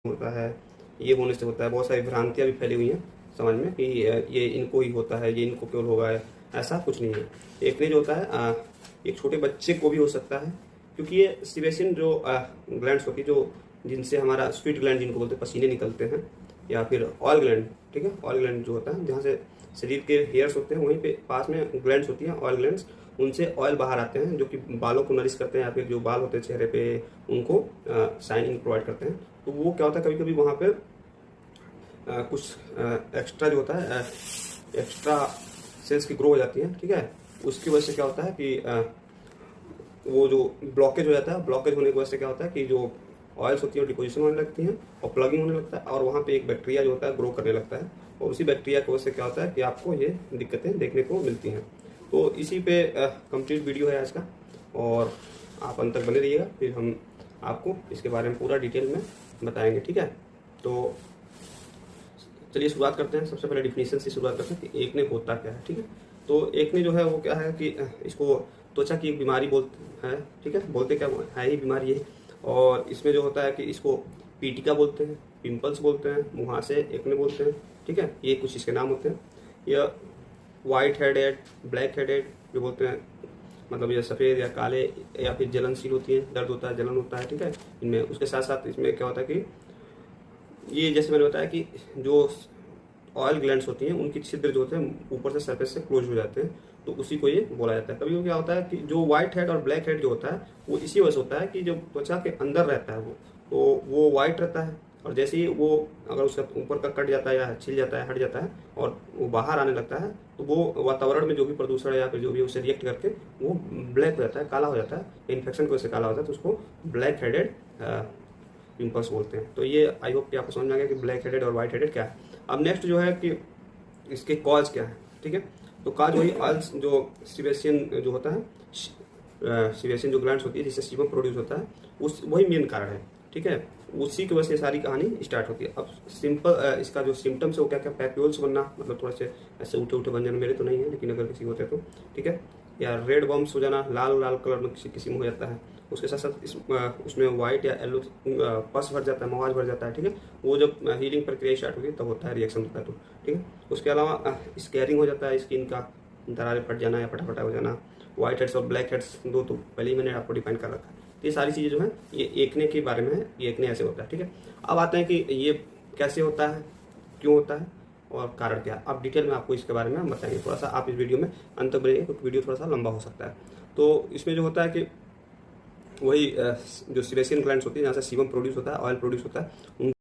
होता है, ये होने से होता है। बहुत सारी भ्रांतियाँ भी फैली हुई हैं समाज में कि ये इनको ही होता है, ये इनको केवल होगा है। ऐसा कुछ नहीं है। एक्ने जो होता है एक छोटे बच्चे को भी हो सकता है, क्योंकि ये सिवेशियन जो ग्लैंड्स होती है, जो जिनसे हमारा स्वीट ग्लैंड जिनको बोलते हैं, पसीने निकलते हैं, या फिर ऑयल ग्लैंड, ठीक है, ऑयल ग्लैंड जो होता है जहाँ से शरीर के हेयर्स होते हैं, वहीं पे पास में ग्लैंड्स होती हैं, ऑयल ग्लैंड्स, उनसे ऑयल बाहर आते हैं, जो कि बालों को नरिश करते हैं, या फिर जो बाल होते हैं चेहरे पे उनको शाइनिंग प्रोवाइड करते हैं। तो वो क्या होता है, कभी कभी वहाँ पे कुछ एक्स्ट्रा जो होता है, एक्स्ट्रा सेल्स की ग्रो हो जाती है, ठीक है। उसकी वजह से क्या होता है कि वो जो ब्लॉकेज हो जाता है, ब्लॉकेज होने की वजह से क्या होता है कि जो ऑयल्स होती है डिपोजिशन होने लगती हैं और प्लगिंग होने लगता है, और वहाँ पे एक बैक्टीरिया जो होता है ग्रो करने लगता है, और उसी बैक्टीरिया की वजह से क्या होता है कि आपको ये दिक्कतें देखने को मिलती हैं। तो इसी पे कंप्लीट वीडियो है आज का, और आप अंत तक बने रहिएगा, फिर हम आपको इसके बारे में पूरा डिटेल में बताएंगे, ठीक है। तो चलिए शुरुआत करते हैं। सबसे पहले डिफिनीशन से शुरुआत करते हैं कि एक्ने होता क्या है, ठीक है। तो एक्ने जो है वो क्या है कि इसको त्वचा की एक बीमारी बोलते हैं, ठीक है, बोलते क्या है ही बीमारी है। और इसमें जो होता है कि इसको पीटिका बोलते हैं, पिंपल्स बोलते हैं, मुहासे एक्ने बोलते हैं, ठीक है, ये कुछ इसके नाम होते हैं। या वाइट हेडेड, ब्लैक हेडेड जो बोलते हैं, मतलब ये सफ़ेद या काले, या फिर जलनशील होती है, दर्द होता है, जलन होता है, ठीक है इनमें। उसके साथ साथ इसमें क्या होता है कि ये जैसे मैंने बताया कि जो ऑयल ग्लैंड्स होती हैं उनकी छिद्र जो होते हैं ऊपर से सरफेस से क्लोज हो जाते हैं, तो उसी को ये बोला जाता है। कभी कभी क्या होता है कि जो व्हाइट हेड और ब्लैक हेड जो होता है वो इसी वजह से होता है कि जो त्वचा के अंदर रहता है वो व्हाइट रहता है, और जैसे ही वो अगर उसका ऊपर का कट जाता है या छिल जाता है, हट जाता है, और वो बाहर आने लगता है, तो वो वातावरण में जो भी प्रदूषण है या फिर जो भी उसे रिएक्ट करके वो ब्लैक हो जाता है, काला हो जाता है, इन्फेक्शन की वजह से काला होता है, तो उसको ब्लैक हेडेड पिंपल्स बोलते हैं। तो ये आई होप कि आपको समझ में आ गया कि ब्लैक हेडेड और व्हाइट हेडेड क्या है। अब नेक्स्ट जो है कि इसके कॉज क्या है, ठीक है। तो कॉज वही ऑयल्स जो सिवेशियन जो होता है, सिवेशियन जो ग्लैंड्स होती है जिससे सीबम प्रोड्यूस होता है, उस वही मेन कारण है, ठीक है। उसी की वजह से सारी कहानी स्टार्ट होती है। अब सिंपल इसका जो सिम्टम्स है वो क्या क्या, पैप्यूल्स बनना, मतलब थोड़ा से ऐसे उठे उठे बन जाना, मेरे तो नहीं है लेकिन अगर किसी को होता है तो ठीक है, या रेड बम्स हो जाना, लाल लाल कलर में किसी किसी में हो जाता है। उसके साथ साथ उसमें वाइट या येलो पस भर जाता है, मवाज भर जाता है, ठीक है। वो जब हीलिंग प्रक्रिया स्टार्ट होती है तब होता है, रिएक्शन होता है, तो ठीक है। उसके अलावा स्कैरिंग हो जाता है स्किन का, दरारें फट जाना या फटाफटा हो जाना। व्हाइट हेड्स और ब्लैक हेड्स दो तो पहले ही मैंने आपको डिफाइन कर रखा है। तो ये सारी चीज़ें जो है ये एक्ने के बारे में है, ये एक्ने ऐसे होता है, ठीक है। अब आते हैं कि ये कैसे होता है, क्यों होता है और कारण क्या है। अब डिटेल में आपको इसके बारे में हम बताएंगे। थोड़ा सा आप इस वीडियो में अंत तक बनेंगे क्योंकि वीडियो थोड़ा सा लंबा हो सकता है। तो इसमें जो होता है कि वही जो सिवेशियन ग्लैंड्स होती है जहाँ से सीबम प्रोड्यूस होता है, ऑयल प्रोड्यूस होता है,